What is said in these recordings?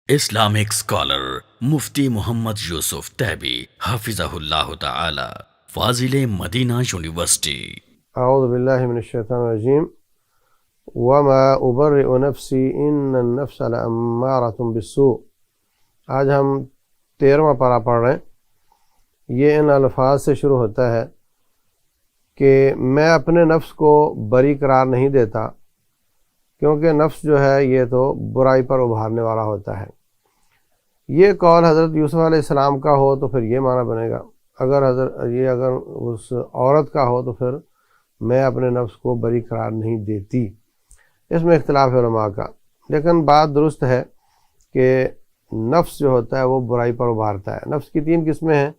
Islamic scholar Mufti Muhammad Yusuf Taibi Hafizahullah Ta'ala, Fazil Madina University. أعوذ بالله من الشيطان الرجيم وما أبرئ نفسي إن النفس لأمارة بالسوء۔ آج ہم 13واں پارہ پڑھ رہے ہیں۔ یہ ان الفاظ سے شروع ہوتا ہے کہ میں اپنے نفس کو بری قرار نہیں دیتا، کیونکہ نفس جو ہے یہ تو برائی پر ابھارنے والا ہوتا ہے۔ یہ قول حضرت یوسف علیہ السلام کا ہو تو پھر یہ معنی بنے گا، اگر اس عورت کا ہو تو پھر میں اپنے نفس کو بری قرار نہیں دیتی۔ اس میں اختلاف ہے علماء کا، لیکن بات درست ہے کہ نفس جو ہوتا ہے وہ برائی پر ابھارتا ہے۔ نفس کی 3 قسمیں ہیں،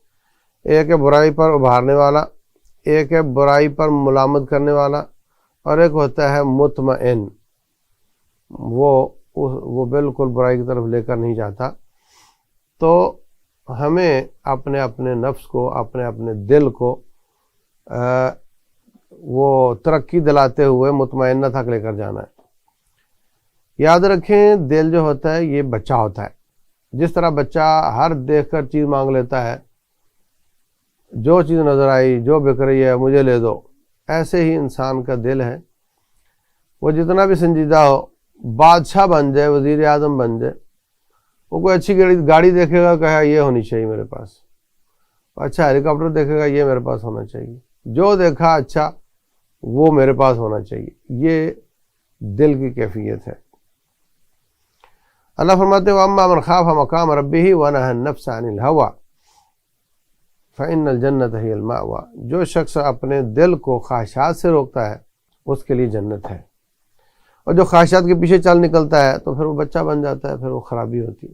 ایک ہے برائی پر ابھارنے والا، ایک ہے برائی پر ملامت کرنے والا، اور ایک ہوتا ہے مطمئن، وہ بالکل برائی کی طرف لے کر نہیں جاتا۔ تو ہمیں اپنے نفس کو، اپنے دل کو وہ ترقی دلاتے ہوئے مطمئنہ تک لے کر جانا ہے۔ یاد رکھیں، دل جو ہوتا ہے یہ بچہ ہوتا ہے۔ جس طرح بچہ ہر دیکھ کر چیز مانگ لیتا ہے، جو چیز نظر آئی، جو بک رہی ہے مجھے لے دو، ایسے ہی انسان کا دل ہے۔ وہ جتنا بھی سنجیدہ ہو، بادشاہ بن جائے، وزیر اعظم بن جائے، وہ کوئی اچھی گاڑی دیکھے گا، کہے یہ ہونی چاہیے میرے پاس، اچھا ہیلی کاپٹر دیکھے گا، یہ میرے پاس ہونا چاہیے، جو دیکھا اچھا وہ میرے پاس ہونا چاہیے۔ یہ دل کی کیفیت ہے۔ اللہ فرماتے ہیں وَأَمَّا مَنْ خَافَ مَقَامَ رَبِّهِ وَنَهَى النَّفْسَ عَنِ الْهَوَىٰ فَإِنَّ الْجَنَّةَ هِيَ الْمَأْوَىٰ۔ جو شخص اپنے دل کو خواہشات سے روکتا ہے اس کے لیے جنت ہے، اور جو خواہشات کے پیچھے چل نکلتا ہے تو پھر وہ بچہ بن جاتا ہے، پھر وہ خرابی ہوتی ہے۔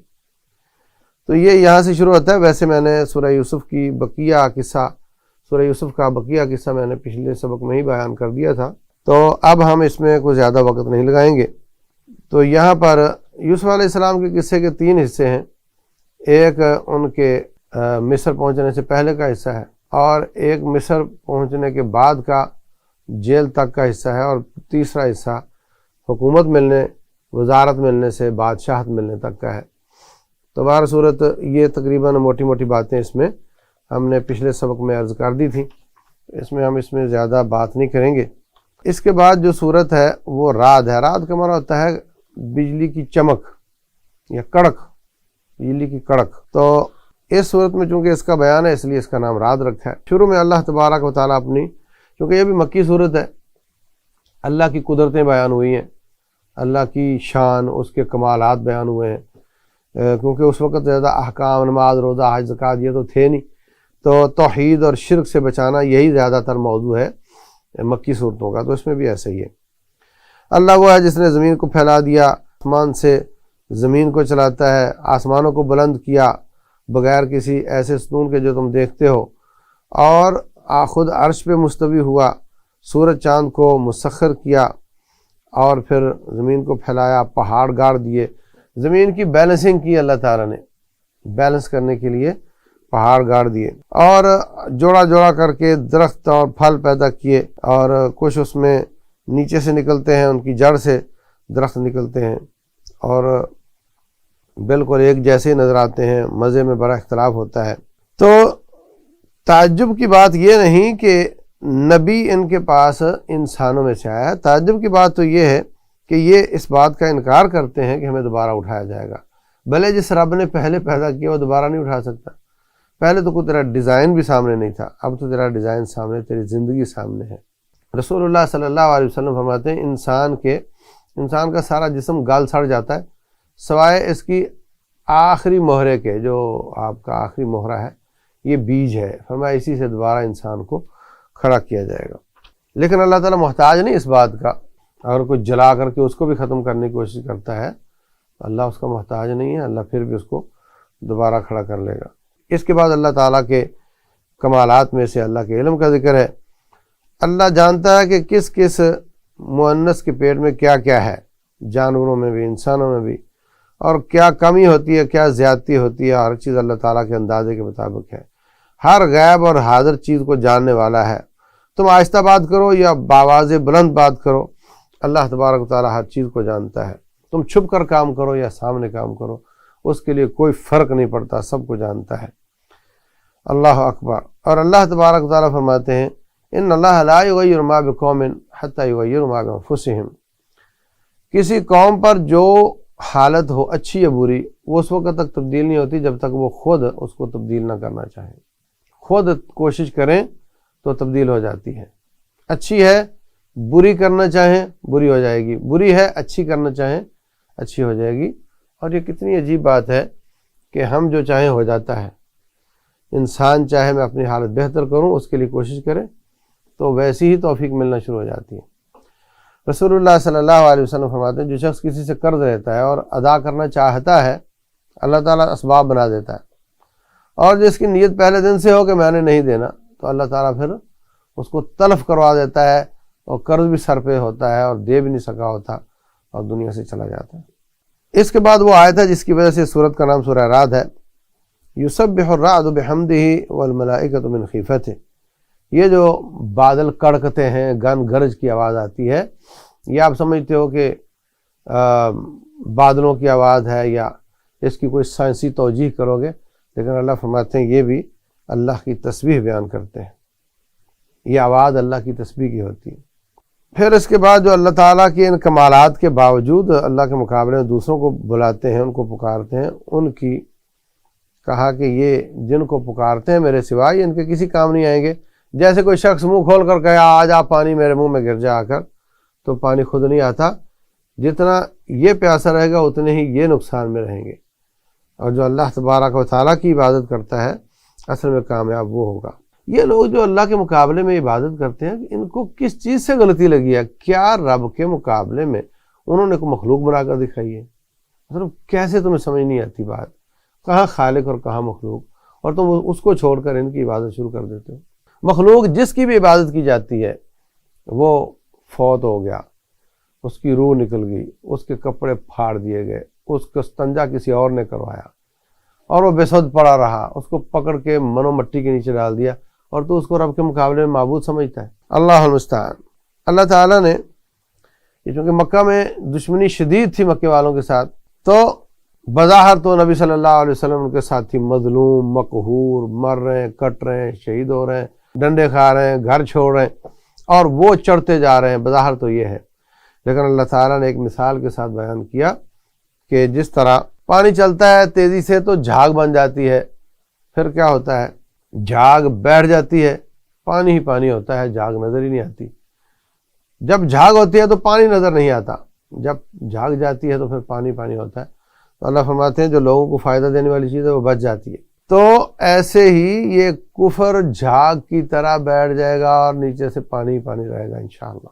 تو یہ یہاں سے شروع ہوتا ہے۔ ویسے میں نے سورہ یوسف کی بقیہ قصہ، سورہ یوسف کا بقیہ قصہ میں نے پچھلے سبق میں ہی بیان کر دیا تھا، تو اب ہم اس میں کوئی زیادہ وقت نہیں لگائیں گے۔ تو یہاں پر یوسف علیہ السلام کے قصے کے 3 حصے ہیں۔ ایک ان کے مصر پہنچنے سے پہلے کا حصہ ہے، اور ایک مصر پہنچنے کے بعد کا جیل تک کا حصہ ہے، اور تیسرا حصہ حکومت ملنے، وزارت ملنے سے بادشاہت ملنے تک کا ہے۔ تو بہر صورت یہ تقریباً موٹی موٹی باتیں اس میں ہم نے پچھلے سبق میں عرض کر دی تھی، ہم اس میں زیادہ بات نہیں کریں گے۔ اس کے بعد جو صورت ہے وہ رعد ہے۔ رعد کا معنی ہوتا ہے بجلی کی چمک یا کڑک، بجلی کی کڑک۔ تو اس صورت میں چونکہ اس کا بیان ہے، اس لیے اس کا نام رعد رکھا ہے۔ شروع میں اللہ تبارک و تعالیٰ اپنی، چونکہ یہ بھی مکی صورت ہے، اللہ کی قدرتیں بیان ہوئی ہیں، اللہ کی شان، اس کے کمالات بیان ہوئے ہیں، کیونکہ اس وقت زیادہ احکام، نماز، روزہ، حج، زکوٰۃ یہ تو تھے نہیں، تو توحید اور شرک سے بچانا یہی زیادہ تر موضوع ہے مکی صورتوں کا۔ تو اس میں بھی ایسا ہی ہے۔ اللہ وہ ہے جس نے زمین کو پھیلا دیا، آسمان سے زمین کو چلاتا ہے، آسمانوں کو بلند کیا بغیر کسی ایسے ستون کے جو تم دیکھتے ہو، اور خود عرش پہ مستوی ہوا، سورج چاند کو مسخر کیا، اور پھر زمین کو پھیلایا، پہاڑ گاڑ دیے، زمین کی بیلنسنگ کی اللہ تعالیٰ نے، بیلنس کرنے کے لیے پہاڑ گاڑ دیے، اور جوڑا جوڑا کر کے درخت اور پھل پیدا کیے، اور کچھ اس میں نیچے سے نکلتے ہیں، ان کی جڑ سے درخت نکلتے ہیں، اور بالکل ایک جیسے نظر آتے ہیں، مزے میں بڑا اختلاف ہوتا ہے۔ تو تعجب کی بات یہ نہیں کہ نبی ان کے پاس انسانوں میں سے آیا، تعجب کی بات تو یہ ہے کہ یہ اس بات کا انکار کرتے ہیں کہ ہمیں دوبارہ اٹھایا جائے گا، بھلے جس رب نے پہلے پیدا کیا وہ دوبارہ نہیں اٹھا سکتا۔ پہلے تو کوئی تیرا ڈیزائن بھی سامنے نہیں تھا، اب تو تیرا ڈیزائن سامنے، تیری زندگی سامنے ہے۔ رسول اللہ صلی اللہ علیہ وسلم فرماتے ہیں انسان کا سارا جسم گل سڑ جاتا ہے سوائے اس کی آخری مہرے کے، جو آپ کا آخری مہرہ ہے، یہ بیج ہے، فرمایا اسی سے دوبارہ انسان کو کھڑا کیا جائے گا۔ لیکن اللہ تعالیٰ محتاج نہیں اس بات کا، اگر کوئی جلا کر کے اس کو بھی ختم کرنے کی کوشش کرتا ہے، اللہ اس کا محتاج نہیں ہے، اللہ پھر بھی اس کو دوبارہ کھڑا کر لے گا۔ اس کے بعد اللہ تعالیٰ کے کمالات میں سے اللہ کے علم کا ذکر ہے۔ اللہ جانتا ہے کہ کس کس مؤنث کے پیٹ میں کیا کیا ہے، جانوروں میں بھی، انسانوں میں بھی، اور کیا کمی ہوتی ہے، کیا زیادتی ہوتی ہے، ہر چیز اللہ تعالیٰ کے اندازے کے مطابق ہے۔ ہر غیب اور حاضر چیز کو جاننے والا ہے۔ تم آہستہ بات کرو یا باواز بلند بات کرو، اللہ تبارک و تعالیٰ ہر چیز کو جانتا ہے۔ تم چھپ کر کام کرو یا سامنے کام کرو، اس کے لیے کوئی فرق نہیں پڑتا، سب کو جانتا ہے۔ اللہ اکبر۔ اور اللہ تبارک و تعالیٰ فرماتے ہیں ان اللہ لا یغیر ما بقوم حتی یغیروا ما بانفسہم، کسی قوم پر جو حالت ہو اچھی یا بری وہ اس وقت تک تبدیل نہیں ہوتی جب تک وہ خود اس کو تبدیل نہ کرنا چاہیں۔ خود کوشش کریں تو تبدیل ہو جاتی ہے۔ اچھی ہے بری کرنا چاہیں بری ہو جائے گی، بری ہے اچھی کرنا چاہیں اچھی ہو جائے گی۔ اور یہ کتنی عجیب بات ہے کہ ہم جو چاہیں ہو جاتا ہے۔ انسان چاہے میں اپنی حالت بہتر کروں، اس کے لیے کوشش کرے تو ویسی ہی توفیق ملنا شروع ہو جاتی ہے۔ رسول اللہ صلی اللہ علیہ وسلم فرماتے ہیں جو شخص کسی سے قرض لیتا ہے اور ادا کرنا چاہتا ہے اللہ تعالیٰ اسباب بنا دیتا ہے، اور جس کی نیت پہلے دن سے ہو کہ میں نے نہیں دینا تو اللہ تعالیٰ پھر اس کو تلف کروا دیتا ہے، اور قرض بھی سر پہ ہوتا ہے اور دے بھی نہیں سکا ہوتا اور دنیا سے چلا جاتا ہے۔ اس کے بعد وہ آیت ہے جس کی وجہ سے سورت کا نام سورہ رعد ہے، یسبح الرعد بحمدہ والملائکۃ من خیفتہ۔ یہ جو بادل کڑکتے ہیں، گن گرج کی آواز آتی ہے، یہ آپ سمجھتے ہو کہ بادلوں کی آواز ہے یا اس کی کوئی سائنسی توجیہ کرو گے، لیکن اللہ فرماتے ہیں یہ بھی اللہ کی تسبیح بیان کرتے ہیں، یہ آواز اللہ کی تسبیح کی ہوتی ہے۔ پھر اس کے بعد جو اللہ تعالیٰ کے ان کمالات کے باوجود اللہ کے مقابلے میں دوسروں کو بلاتے ہیں، ان کو پکارتے ہیں، ان کی کہا کہ یہ جن کو پکارتے ہیں میرے سوائے یہ ان کے کسی کام نہیں آئیں گے۔ جیسے کوئی شخص منہ کھول کر کہے آج آپ پانی میرے منہ میں گر جا آ کر، تو پانی خود نہیں آتا، جتنا یہ پیاسا رہے گا اتنے ہی یہ نقصان میں رہیں گے۔ اور جو اللہ تبارک و تعالیٰ کی عبادت کرتا ہے اصل میں کامیاب وہ ہوگا۔ یہ لوگ جو اللہ کے مقابلے میں عبادت کرتے ہیں ان کو کس چیز سے غلطی لگی ہے؟ کیا رب کے مقابلے میں انہوں نے کوئی مخلوق بنا کر دکھائی ہے؟ مطلب کیسے تمہیں سمجھ نہیں آتی بات؟ کہاں خالق اور کہاں مخلوق، اور تم اس کو چھوڑ کر ان کی عبادت شروع کر دیتے ہو۔ مخلوق جس کی بھی عبادت کی جاتی ہے وہ فوت ہو گیا، اس کی روح نکل گئی، اس کے کپڑے پھاڑ دیے گئے، اس کا استنجا کسی اور نے کروایا اور وہ بے سود پڑا رہا، اس کو پکڑ کے منو مٹی کے نیچے ڈال دیا، اور تو اس کو رب کے مقابلے میں معبود سمجھتا ہے۔ اللہ المستعان۔ اللہ تعالیٰ نے یہ چونکہ مکہ میں دشمنی شدید تھی مکے والوں کے ساتھ، تو بظاہر تو نبی صلی اللہ علیہ وسلم ان کے ساتھی مظلوم، مقہور، مر رہے ہیں، کٹ رہے ہیں، شہید ہو رہے ہیں، ڈنڈے کھا رہے ہیں، گھر چھوڑ رہے ہیں، اور وہ چڑھتے جا رہے ہیں، بظاہر تو یہ ہے۔ لیکن اللہ تعالیٰ نے ایک مثال کے ساتھ بیان کیا کہ جس طرح پانی چلتا ہے تیزی سے تو جھاگ بن جاتی ہے، پھر کیا ہوتا ہے؟ جھاگ بیٹھ جاتی ہے، پانی ہی پانی ہوتا ہے، جھاگ نظر ہی نہیں آتی۔ جب جھاگ ہوتی ہے تو پانی نظر نہیں آتا، جب جھاگ جاتی ہے تو پھر پانی پانی ہوتا ہے۔ تو اللہ فرماتے ہیں جو لوگوں کو فائدہ دینے والی چیز ہے وہ بچ جاتی ہے۔ تو ایسے ہی یہ کفر جھاگ کی طرح بیٹھ جائے گا اور نیچے سے پانی پانی رہے گا انشاءاللہ۔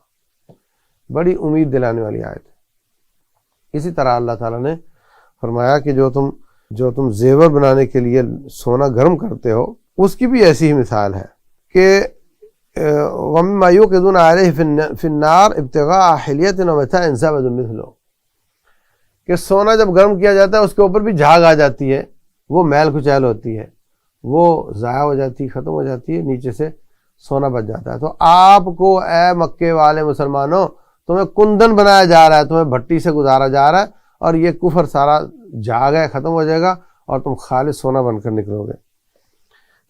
بڑی امید دلانے والی آیت ہے۔ اسی طرح اللہ تعالیٰ نے فرمایا کہ جو تم زیور بنانے کے لیے سونا گرم کرتے ہو اس کی بھی ایسی ہی مثال ہے کہ وَمِمَّا يُوقِدُونَ عَلَيْهِ فِي النَّارِ ابْتِغَاءَ حِلْيَةٍ وَمَتَاعٍ زَبَدٌ مِثْلُهُ، کہ سونا جب گرم کیا جاتا ہے اس کے اوپر بھی جھاگ آ جاتی ہے، وہ میل کچیل ہوتی ہے، وہ ضائع ہو جاتی ہے، ختم ہو جاتی ہے، نیچے سے سونا بچ جاتا ہے۔ تو آپ کو اے مکے والے مسلمانوں تمہیں کندن بنایا جا رہا ہے، تمہیں بھٹی سے گزارا جا رہا ہے، اور یہ کفر سارا جھاگ ہے، ختم ہو جائے گا اور تم خالص سونا بن کر نکلو گے۔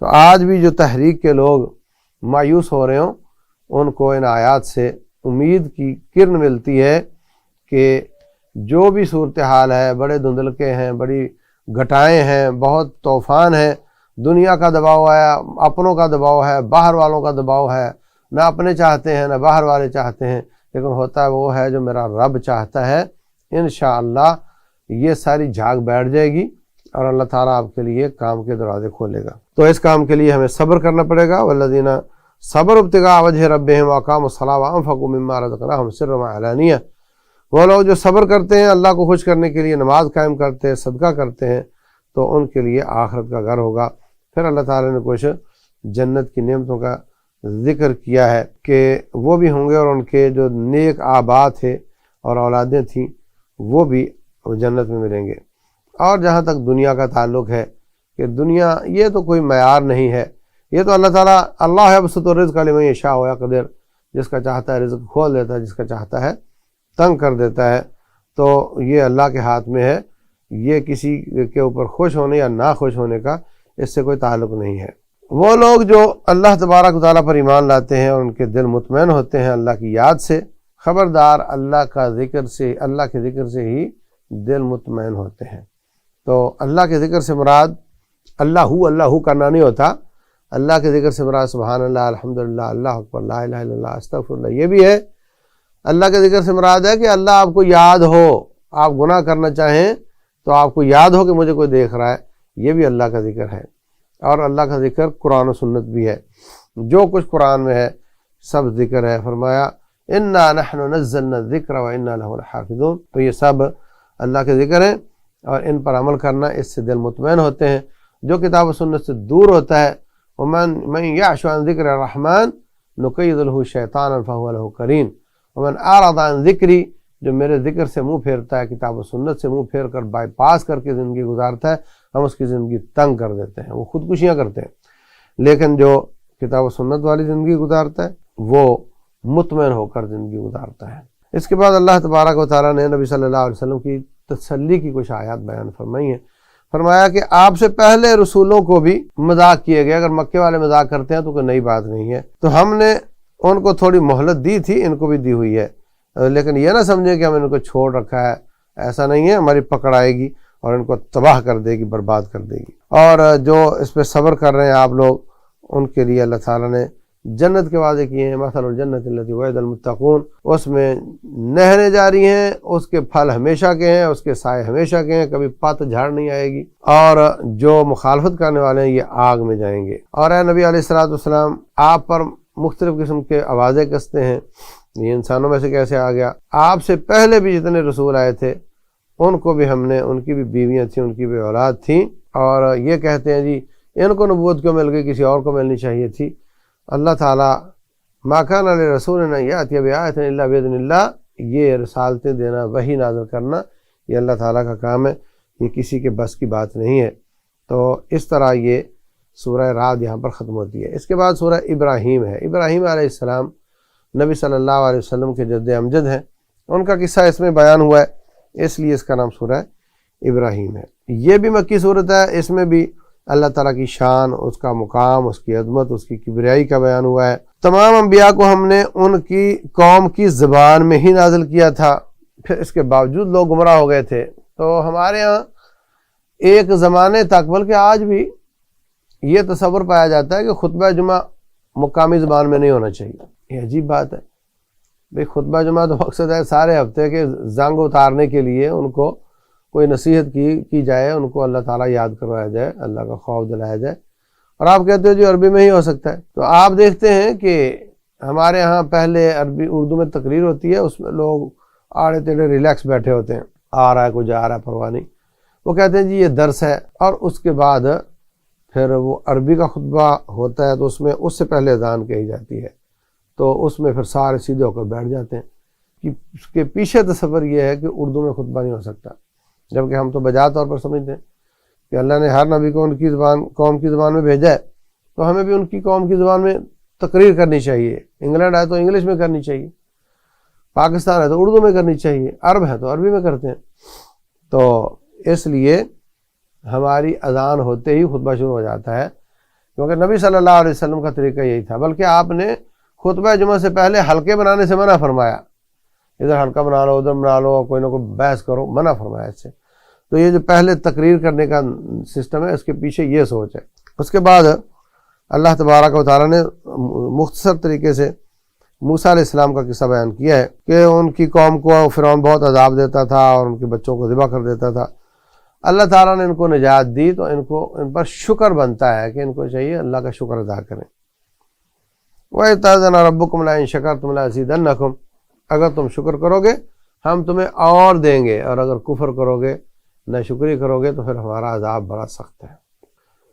تو آج بھی جو تحریک کے لوگ مایوس ہو رہے ہوں ان کو ان آیات سے امید کی کرن ملتی ہے کہ جو بھی صورتحال ہے، بڑے دھندلکے ہیں، بڑی گھٹائیں ہیں، بہت طوفان ہیں، دنیا کا دباؤ ہے، اپنوں کا دباؤ ہے، باہر والوں کا دباؤ ہے، نہ اپنے چاہتے ہیں نہ باہر والے چاہتے ہیں، لیکن ہوتا ہے وہ ہے جو میرا رب چاہتا ہے۔ انشاءاللہ یہ ساری جھاگ بیٹھ جائے گی اور اللہ تعالیٰ آپ کے لیے کام کے دروازے کھولے گا۔ تو اس کام کے لیے ہمیں صبر کرنا پڑے گا۔ والذین صبروا ابتغاء وجہ ربہم واقاموا الصلاۃ وانفقوا مما رزقناہم سرا وعلانیہ، وہ لوگ جو صبر کرتے ہیں اللہ کو خوش کرنے کے لیے، نماز قائم کرتے ہیں، صدقہ کرتے ہیں، تو ان کے لیے آخرت کا گھر ہوگا۔ پھر اللہ تعالیٰ نے کچھ جنت کی نعمتوں کا ذکر کیا ہے کہ وہ بھی ہوں گے، اور ان کے جو نیک آباء تھے اور اولادیں تھیں وہ بھی جنت میں ملیں گے۔ اور جہاں تک دنیا کا تعلق ہے کہ دنیا یہ تو کوئی معیار نہیں ہے، یہ تو اللہ تعالیٰ اللہ یبسط الرزق لمن یشاء ویقدر، جس کا چاہتا ہے رزق کھول دیتا ہے، جس کا چاہتا ہے تنگ کر دیتا ہے، تو یہ اللہ کے ہاتھ میں ہے۔ یہ کسی کے اوپر خوش ہونے یا نہ خوش ہونے کا اس سے کوئی تعلق نہیں ہے۔ وہ لوگ جو اللہ تبارک و تعالیٰ پر ایمان لاتے ہیں اور ان کے دل مطمئن ہوتے ہیں اللہ کی یاد سے، خبردار اللہ کے ذکر سے ہی دل مطمئن ہوتے ہیں۔ تو اللہ کے ذکر سے مراد اللہ کرنا نہیں ہوتا، اللہ کے ذکر سے مراد سبحان اللہ، الحمدللہ، اللہ اکبر، لا الہ الا اللہ، استغفر اللہ، یہ بھی ہے۔ اللہ کے ذکر سے مراد ہے کہ اللہ آپ کو یاد ہو، آپ گناہ کرنا چاہیں تو آپ کو یاد ہو کہ مجھے کوئی دیکھ رہا ہے، یہ بھی اللہ کا ذکر ہے۔ اور اللہ کا ذکر قرآن و سنت بھی ہے، جو کچھ قرآن میں ہے سب ذکر ہے۔ فرمایا انا نحن نزلنا الذکر وانا لہ لحافظون، تو یہ سب اللہ کے ذکر ہیں اور ان پر عمل کرنا اس سے دل مطمئن ہوتے ہیں۔ جو کتاب و سنت سے دور ہوتا ہے، ومن یعش عن ذکر الرحمن نقید لہ شیطانا فہو لہ قرین، ومن اعرض عن ذکری، جو میرے ذکر سے منہ پھیرتا ہے، کتاب و سنت سے منہ پھیر کر بائی پاس کر کے زندگی گزارتا ہے، ہم اس کی زندگی تنگ کر دیتے ہیں، وہ خودکشیاں کرتے ہیں۔ لیکن جو کتاب و سنت والی زندگی گزارتا ہے وہ مطمئن ہو کر زندگی گزارتا ہے۔ اس کے بعد اللہ تبارک و تعالیٰ نے نبی صلی اللہ علیہ وسلم کی تسلی کی کچھ آیات بیان فرمائی ہیں۔ فرمایا کہ آپ سے پہلے رسولوں کو بھی مذاق کیے گئے، اگر مکے والے مذاق کرتے ہیں تو کوئی نئی بات نہیں ہے، تو ہم نے ان کو تھوڑی مہلت دی تھی، ان کو بھی دی ہوئی ہے، لیکن یہ نہ سمجھیں کہ ہم ان کو چھوڑ رکھا ہے، ایسا نہیں ہے، ہماری پکڑ آئے گی اور ان کو تباہ کر دے گی، برباد کر دے گی۔ اور جو اس پہ صبر کر رہے ہیں آپ لوگ، ان کے لیے اللہ تعالیٰ نے جنت کے وعدے کیے ہیں، مثل الجنت التی وعد المتقون، اس میں نہریں جاری ہیں، اس کے پھل ہمیشہ کے ہیں، اس کے سائے ہمیشہ کے ہیں، کبھی پت جھاڑ نہیں آئے گی، اور جو مخالفت کرنے والے ہیں یہ آگ میں جائیں گے۔ اور اے نبی علیہ السلام، آپ پر مختلف قسم کے آوازیں کستے ہیں، یہ انسانوں میں سے کیسے آ گیا؟ آپ سے پہلے بھی جتنے رسول آئے تھے ان کو بھی ہم نے، ان کی بھی بیویاں تھیں، ان کی بھی اولاد تھیں، اور یہ کہتے ہیں جی ان کو نبوت کیوں مل گئی، کسی اور کو ملنی چاہیے تھی۔ اللہ تعالیٰ ما کان لرسول ان یأتی بآیۃ الا بإذن اللہ، یہ رسالتیں دینا، وحی نازل کرنا، یہ اللہ تعالیٰ کا کام ہے، یہ کسی کے بس کی بات نہیں ہے۔ تو اس طرح یہ سورہ رعد یہاں پر ختم ہوتی ہے۔ اس کے بعد سورہ ابراہیم ہے۔ ابراہیم علیہ السلام نبی صلی اللہ علیہ وسلم کے جد امجد ہیں، ان کا قصہ اس میں بیان ہوا ہے، اس لیے اس کا نام سورہ ابراہیم ہے۔ یہ بھی مکی صورت ہے، اس میں بھی اللہ تعالیٰ کی شان، اس کا مقام، اس کی عظمت، اس کی کبریائی کا بیان ہوا ہے۔ تمام انبیاء کو ہم نے ان کی قوم کی زبان میں ہی نازل کیا تھا، پھر اس کے باوجود لوگ گمراہ ہو گئے تھے۔ تو ہمارے ہاں ایک زمانے تک، بلکہ آج بھی یہ تصور پایا جاتا ہے کہ خطبہ جمعہ مقامی زبان میں نہیں ہونا چاہیے۔ یہ عجیب بات ہے بھئی، خطبہ جمعہ تو مقصد ہے سارے ہفتے کے زنگ اتارنے کے لیے، ان کو کوئی نصیحت کی جائے، ان کو اللہ تعالیٰ یاد کروایا جائے، اللہ کا خوف دلایا جائے، اور آپ کہتے ہو جو عربی میں ہی ہو سکتا ہے۔ تو آپ دیکھتے ہیں کہ ہمارے ہاں پہلے اردو میں تقریر ہوتی ہے، اس میں لوگ آڑے ٹیڑھے ریلیکس بیٹھے ہوتے ہیں، آ رہا ہے کوئی جا رہا ہے پرواہ نہیں، وہ کہتے ہیں جی یہ درس ہے، اور اس کے بعد پھر وہ عربی کا خطبہ ہوتا ہے تو اس میں اس سے پہلے اذان کہی جاتی ہے، تو اس میں پھر سارے سیدھے ہو کر بیٹھ جاتے ہیں کہ اس کے پیچھے تصور یہ ہے کہ اردو میں خطبہ نہیں ہو سکتا، جبکہ ہم تو بجا طور پر سمجھتے ہیں کہ اللہ نے ہر نبی کو ان کی زبان، قوم کی زبان میں بھیجا ہے، تو ہمیں بھی ان کی قوم کی زبان میں تقریر کرنی چاہیے۔ انگلینڈ ہے تو انگلش میں کرنی چاہیے، پاکستان ہے تو اردو میں کرنی چاہیے، عرب ہے تو عربی میں کرتے ہیں۔ تو اس لیے ہماری اذان ہوتے ہی خطبہ شروع ہو جاتا ہے، کیونکہ نبی صلی اللہ علیہ وسلم کا طریقہ یہی تھا۔ بلکہ آپ نے خطبہ جمعہ سے پہلے حلقے بنانے سے منع فرمایا، ادھر حلقہ بنا لو، ادھر بنا لو، کوئی نہ کوئی بحث کرو، منع فرمایا اس سے۔ تو یہ جو پہلے تقریر کرنے کا سسٹم ہے، اس کے پیچھے یہ سوچ ہے۔ اس کے بعد اللہ تبارک و تعالیٰ نے مختصر طریقے سے موسیٰ علیہ السلام کا قصہ بیان کیا ہے کہ ان کی قوم کو فرعون بہت عذاب دیتا تھا اور ان کے بچوں کو ذبح کر دیتا تھا۔ اللہ تعالیٰ نے ان کو نجات دی، تو ان پر شکر بنتا ہے کہ ان کو چاہیے اللہ کا شکر ادا کریں۔ وَإِذْ تَأْذَنَ رَبُّكُمْ لَئِن شَكَرْتُمْ لَأَزِيدَنَّكُمْ، اگر تم شکر کرو گے ہم تمہیں اور دیں گے، اور اگر کفر کرو گے، ناشکری کرو گے، تو پھر ہمارا عذاب بڑا سخت ہے۔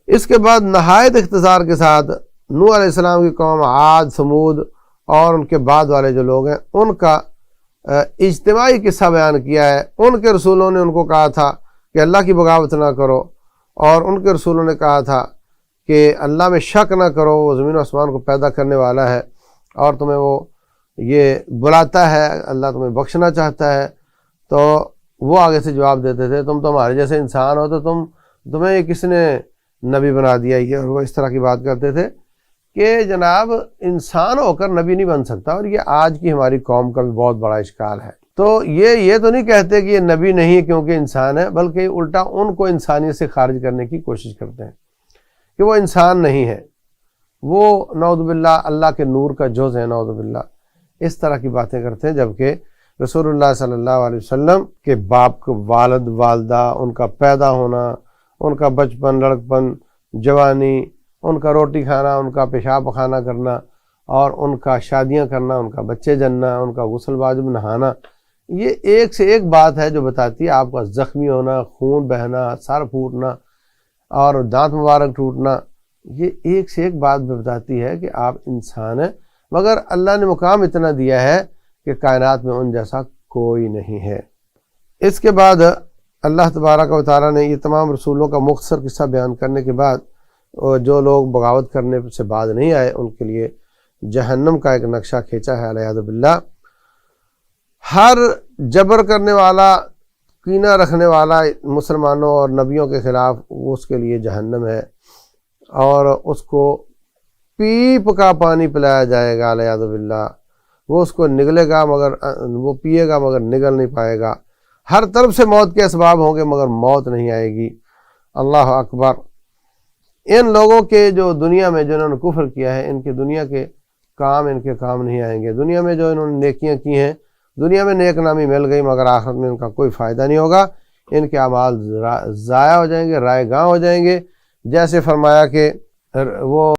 اس کے بعد نہایت اختصار کے ساتھ نوح علیہ السلام کی قوم، عاد، ثمود اور ان کے بعد والے جو لوگ ہیں، ان کا اجتماعی قصہ بیان کیا ہے۔ ان کے رسولوں نے ان کو کہا تھا کہ اللہ کی بغاوت نہ کرو، اور ان کے رسولوں نے کہا تھا کہ اللہ میں شک نہ کرو، وہ زمین و آسمان کو پیدا کرنے والا ہے اور تمہیں وہ یہ بلاتا ہے، اللہ تمہیں بخشنا چاہتا ہے۔ تو وہ آگے سے جواب دیتے تھے تم تو ہمارے جیسے انسان ہو تو تمہیں یہ کس نے نبی بنا دیا یہ، اور وہ اس طرح کی بات کرتے تھے کہ جناب انسان ہو کر نبی نہیں بن سکتا، اور یہ آج کی ہماری قوم کا بھی بہت بڑا اشکال ہے۔ تو یہ تو نہیں کہتے کہ یہ نبی نہیں ہے کیونکہ انسان ہے، بلکہ الٹا ان کو انسانیت سے خارج کرنے کی کوشش کرتے ہیں کہ وہ انسان نہیں ہے، وہ نعوذ باللہ اللہ کے نور کا جز ہے، نعوذ باللہ، اس طرح کی باتیں کرتے ہیں۔ جبکہ رسول اللہ صلی اللہ علیہ وسلم کے باپ کو والد والدہ، ان کا پیدا ہونا، ان کا بچپن، لڑکپن، جوانی، ان کا روٹی کھانا، ان کا پیشاب پخانہ کرنا، اور ان کا شادیاں کرنا، ان کا بچے جننا، ان کا غسل واجب نہانا، یہ ایک سے ایک بات ہے جو بتاتی ہے آپ کا زخمی ہونا، خون بہنا، سر پھوٹنا اور دانت مبارک ٹوٹنا، یہ ایک سے ایک بات بتاتی ہے کہ آپ انسان ہیں، مگر اللہ نے مقام اتنا دیا ہے کہ کائنات میں ان جیسا کوئی نہیں ہے۔ اس کے بعد اللہ تبارک و تعالیٰ نے یہ تمام رسولوں کا مختصر قصہ بیان کرنے کے بعد جو لوگ بغاوت کرنے سے بعد نہیں آئے ان کے لیے جہنم کا ایک نقشہ کھینچا ہے، علیہ باللہ۔ ہر جبر کرنے والا، کینہ رکھنے والا مسلمانوں اور نبیوں کے خلاف، اس کے لیے جہنم ہے، اور اس کو پیپ کا پانی پلایا جائے گا، علیہ باللہ۔ وہ اس کو نگلے گا مگر وہ پیے گا مگر نگل نہیں پائے گا، ہر طرف سے موت کے اسباب ہوں گے مگر موت نہیں آئے گی۔ اللہ اکبر۔ ان لوگوں کے جو دنیا میں جنہوں نے کفر کیا ہے، ان کے دنیا کے کام ان کے کام نہیں آئیں گے۔ دنیا میں جو انہوں نے نیکیاں کی ہیں، دنیا میں نیک نامی مل گئی مگر آخرت میں ان کا کوئی فائدہ نہیں ہوگا، ان کے اعمال ضائع ہو جائیں گے، رائے گاں ہو جائیں گے۔ جیسے فرمایا کہ وہ